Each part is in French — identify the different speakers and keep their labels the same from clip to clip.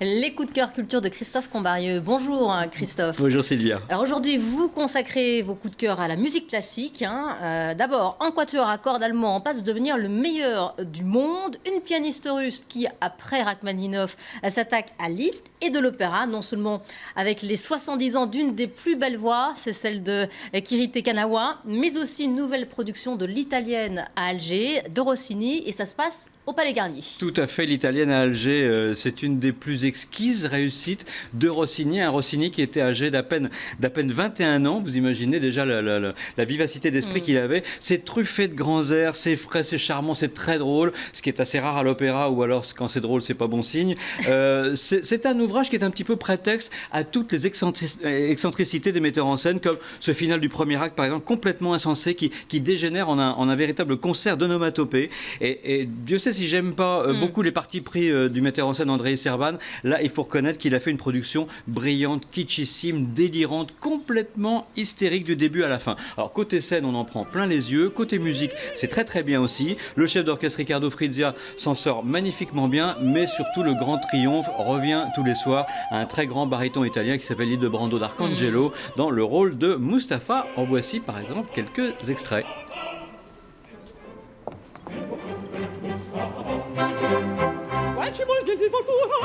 Speaker 1: Les coups de cœur culture de Christophe Combarieux. Bonjour Christophe.
Speaker 2: Bonjour Sylvia.
Speaker 1: Alors aujourd'hui, vous consacrez vos coups de cœur à la musique classique. D'abord, un quatuor à cordes allemand en passe de devenir le meilleur du monde. Une pianiste russe qui, après Rachmaninov, s'attaque à Liszt et de l'opéra, non seulement avec les 70 ans d'une des plus belles voix, c'est celle de Kirite Kanawa, mais aussi une nouvelle production de l'italienne à Alger, de Rossini, et ça se passe au Palais Garnier.
Speaker 2: Tout à fait, l'italienne à Alger, c'est une des plus exquises réussites de Rossini, un Rossini qui était âgé d'à peine 21 ans. Vous imaginez déjà la vivacité d'esprit qu'il avait. C'est truffé de grands airs, c'est frais, c'est charmant, c'est très drôle, ce qui est assez rare à l'opéra, ou alors quand c'est drôle, c'est pas bon signe. C'est un ouvrage qui est un petit peu prétexte à toutes les excentricités des metteurs en scène, comme ce final du premier acte, par exemple, complètement insensé, qui dégénère en un véritable concert d'onomatopée. Et Dieu sait si j'aime pas beaucoup les partis pris du metteur en scène Andrei Servan, là il faut reconnaître qu'il a fait une production brillante, kitschissime, délirante, complètement hystérique du début à la fin. Alors côté scène on en prend plein les yeux, côté musique c'est très très bien aussi, le chef d'orchestre Riccardo Frizia s'en sort magnifiquement bien, mais surtout le grand triomphe revient tous les soirs à un très grand baryton italien qui s'appelle Ildebrando d'Arcangelo dans le rôle de Mustapha. En voici par exemple quelques extraits.
Speaker 3: Ci volge di fortuna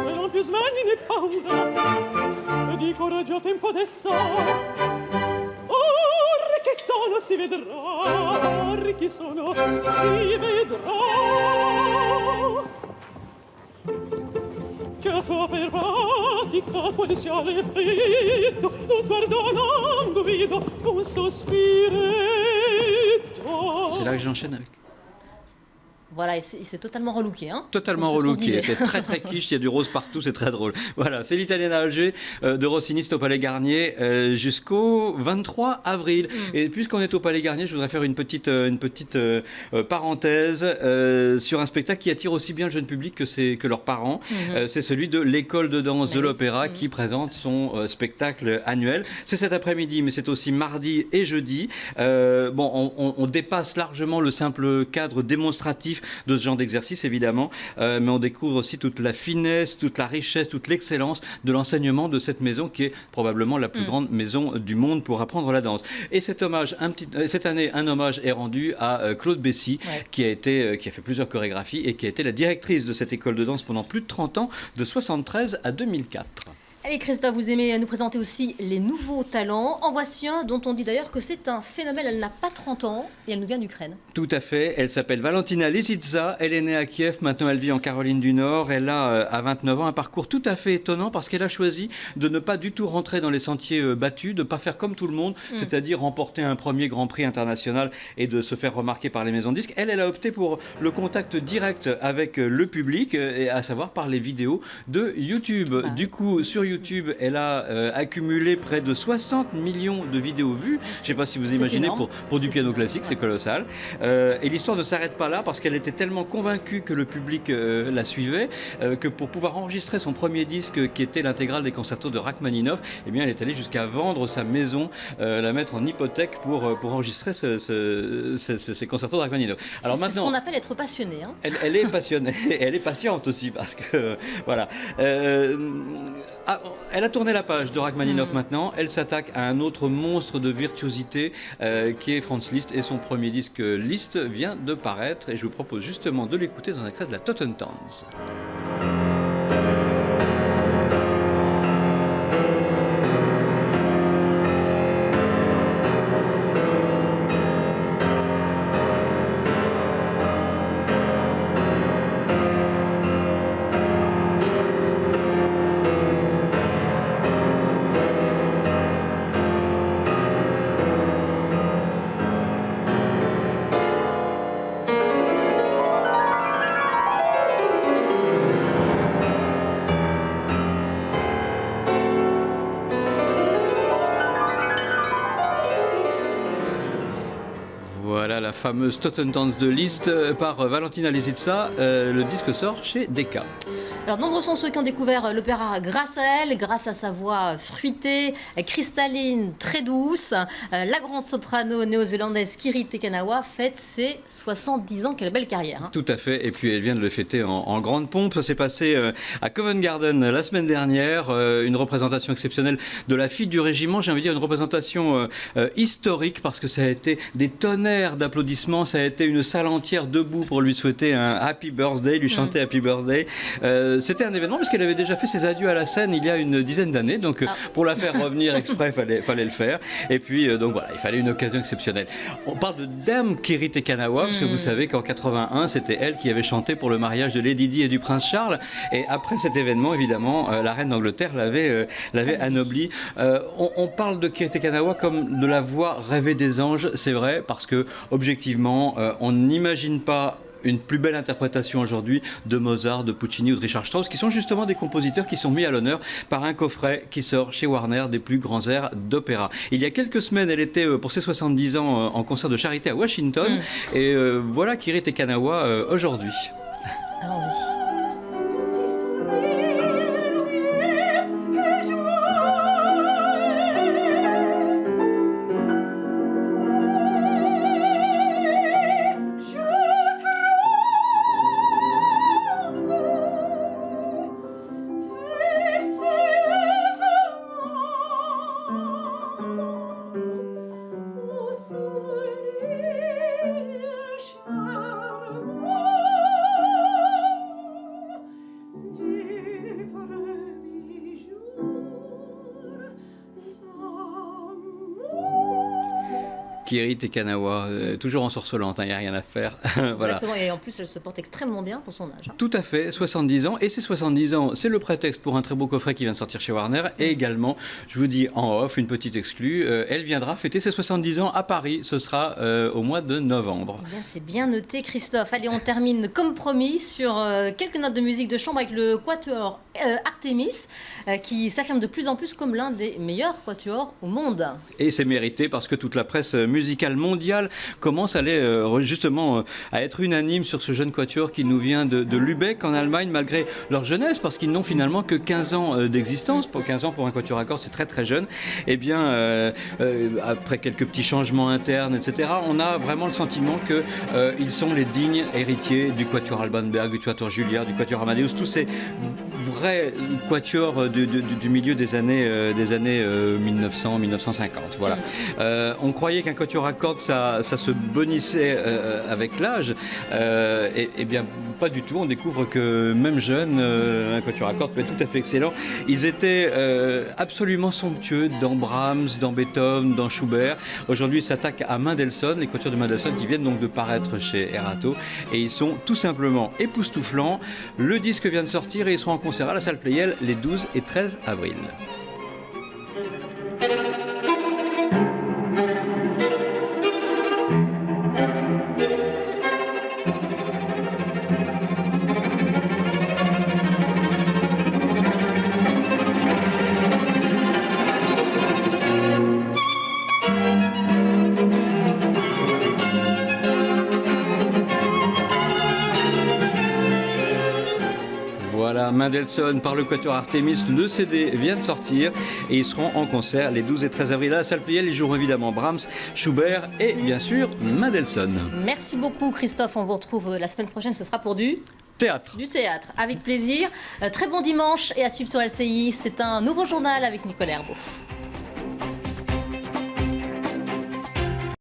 Speaker 3: e non più smani né paura e di coraggio a tempo adesso che sono si vedrà che sono si vedrà che la tua fermatica tua desiale freddo un guardo languido un sospiretto.
Speaker 2: C'est là que j'enchaîne avec.
Speaker 1: Voilà, il s'est totalement relooké.
Speaker 2: Totalement relooké, c'est très très quiche, il y a du rose partout, c'est très drôle. Voilà, c'est l'italienne à Alger de Rossini, au Palais Garnier jusqu'au 23 avril. Et puisqu'on est au Palais Garnier, je voudrais faire une petite parenthèse sur un spectacle qui attire aussi bien le jeune public que leurs parents. C'est celui de l'école de danse de l'opéra qui présente son spectacle annuel. C'est cet après-midi, mais c'est aussi mardi et jeudi. On dépasse largement le simple cadre démonstratif de ce genre d'exercice évidemment, mais on découvre aussi toute la finesse, toute la richesse, toute l'excellence de l'enseignement de cette maison qui est probablement la plus grande maison du monde pour apprendre la danse. Et cet hommage, cette année, un hommage est rendu à Claude Bessy, qui a fait plusieurs chorégraphies et qui a été la directrice de cette école de danse pendant plus de 30 ans, de 1973 à 2004.
Speaker 1: Allez Christophe, vous aimez nous présenter aussi les nouveaux talents. En voici un dont on dit d'ailleurs que c'est un phénomène. Elle n'a pas 30 ans et elle nous vient d'Ukraine.
Speaker 2: Tout à fait. Elle s'appelle Valentina Lisitsa. Elle est née à Kiev. Maintenant, elle vit en Caroline du Nord. Elle a, à 29 ans, un parcours tout à fait étonnant parce qu'elle a choisi de ne pas du tout rentrer dans les sentiers battus, de ne pas faire comme tout le monde, c'est-à-dire remporter un premier Grand Prix international et de se faire remarquer par les maisons de disques. Elle a opté pour le contact direct avec le public, et à savoir par les vidéos de YouTube. Du coup, sur YouTube, elle a accumulé près de 60 millions de vidéos vues. Je ne sais pas si vous imaginez, pour du piano classique, c'est colossal. Et l'histoire ne s'arrête pas là parce qu'elle était tellement convaincue que le public la suivait que pour pouvoir enregistrer son premier disque qui était l'intégrale des concertos de Rachmaninov, eh bien, elle est allée jusqu'à vendre sa maison, la mettre en hypothèque pour enregistrer ces concertos de Rachmaninov.
Speaker 1: Alors maintenant, c'est ce qu'on appelle être passionné.
Speaker 2: Elle est passionnée, et elle est patiente aussi parce que voilà. Elle a tourné la page de Rachmaninov maintenant. Elle s'attaque à un autre monstre de virtuosité qui est Franz Liszt, et son premier disque Liszt vient de paraître et je vous propose justement de l'écouter dans un extrait de la Totentanz. fameuse Totentanz de Liszt par Valentina Lisitsa. Le disque sort chez Decca.
Speaker 1: Alors, nombreux sont ceux qui ont découvert l'opéra grâce à elle, grâce à sa voix fruitée, cristalline, très douce. La grande soprano néo-zélandaise Kiri Te Kanawa fête ses 70 ans. Quelle belle carrière.
Speaker 2: Tout à fait, et puis elle vient de le fêter en grande pompe. Ça s'est passé à Covent Garden la semaine dernière, une représentation exceptionnelle de la fille du régiment. J'ai envie de dire une représentation historique, parce que ça a été des tonnerres d'applaudissements, ça a été une salle entière debout pour lui souhaiter un happy birthday, lui chanter happy birthday. C'était un événement, parce qu'elle avait déjà fait ses adieux à la scène il y a une dizaine d'années, donc pour la faire revenir exprès, fallait le faire. Et puis donc voilà, il fallait une occasion exceptionnelle. On parle de Dame Kiri Te Kanawa, parce que vous savez qu'en 81, c'était elle qui avait chanté pour le mariage de Lady Di et du prince Charles. Et après cet événement, évidemment, la reine d'Angleterre l'avait anoblie. On parle de Kiri Te Kanawa comme de la voix rêvée des anges, c'est vrai, parce que objectivement, on n'imagine pas une plus belle interprétation aujourd'hui de Mozart, de Puccini ou de Richard Strauss, qui sont justement des compositeurs qui sont mis à l'honneur par un coffret qui sort chez Warner des plus grands airs d'opéra. Il y a quelques semaines, elle était pour ses 70 ans en concert de charité à Washington. Et voilà Kiri Te Kanawa aujourd'hui.
Speaker 1: Allons-y.
Speaker 2: Kiri Te Kanawa, toujours ensorcelante, il n'y a rien à faire. Voilà.
Speaker 1: Exactement, et en plus elle se porte extrêmement bien pour son âge.
Speaker 2: Tout à fait, 70 ans. Et ces 70 ans, c'est le prétexte pour un très beau coffret qui vient de sortir chez Warner. Et également, je vous dis en off, une petite exclue, elle viendra fêter ses 70 ans à Paris. Ce sera au mois de novembre.
Speaker 1: Eh bien, c'est bien noté, Christophe. Allez, on termine comme promis sur quelques notes de musique de chambre avec le quatuor Artemis, qui s'affirme de plus en plus comme l'un des meilleurs quatuors au monde.
Speaker 2: Et c'est mérité, parce que toute la presse musicale mondiale commence à aller justement à être unanime sur ce jeune quatuor qui nous vient de Lübeck en Allemagne, malgré leur jeunesse, parce qu'ils n'ont finalement que 15 ans d'existence. Pour 15 ans pour un quatuor à cordes, c'est très très jeune. Eh bien, après quelques petits changements internes, etc., on a vraiment le sentiment qu'ils sont les dignes héritiers du quatuor Alban Berg, du quatuor Juilliard, du quatuor Amadeus, tous ces vrais quatuors du milieu des années 1900-1950. Voilà. On croyait qu'un quatuor à cordes, ça se bonissait avec l'âge. Et bien, pas du tout. On découvre que même jeune, un quatuor à cordes peut être tout à fait excellent. Ils étaient absolument somptueux dans Brahms, dans Beethoven, dans Schubert. Aujourd'hui, ils s'attaquent à Mendelssohn, les quatuors de Mendelssohn qui viennent donc de paraître chez Erato. Et ils sont tout simplement époustouflants. Le disque vient de sortir et ils seront en concert à la salle Pleyel les 12 et 13 avril. Voilà, Mendelssohn par le quatuor Artemis, le CD vient de sortir et ils seront en concert les 12 et 13 avril à la salle Pleyel. Ils joueront évidemment Brahms, Schubert et bien sûr Mendelssohn.
Speaker 1: Merci beaucoup Christophe, on vous retrouve la semaine prochaine, ce sera pour du
Speaker 2: théâtre.
Speaker 1: Du théâtre, avec plaisir. Très bon dimanche et à suivre sur LCI, c'est un nouveau journal avec Nicolas Herbeau.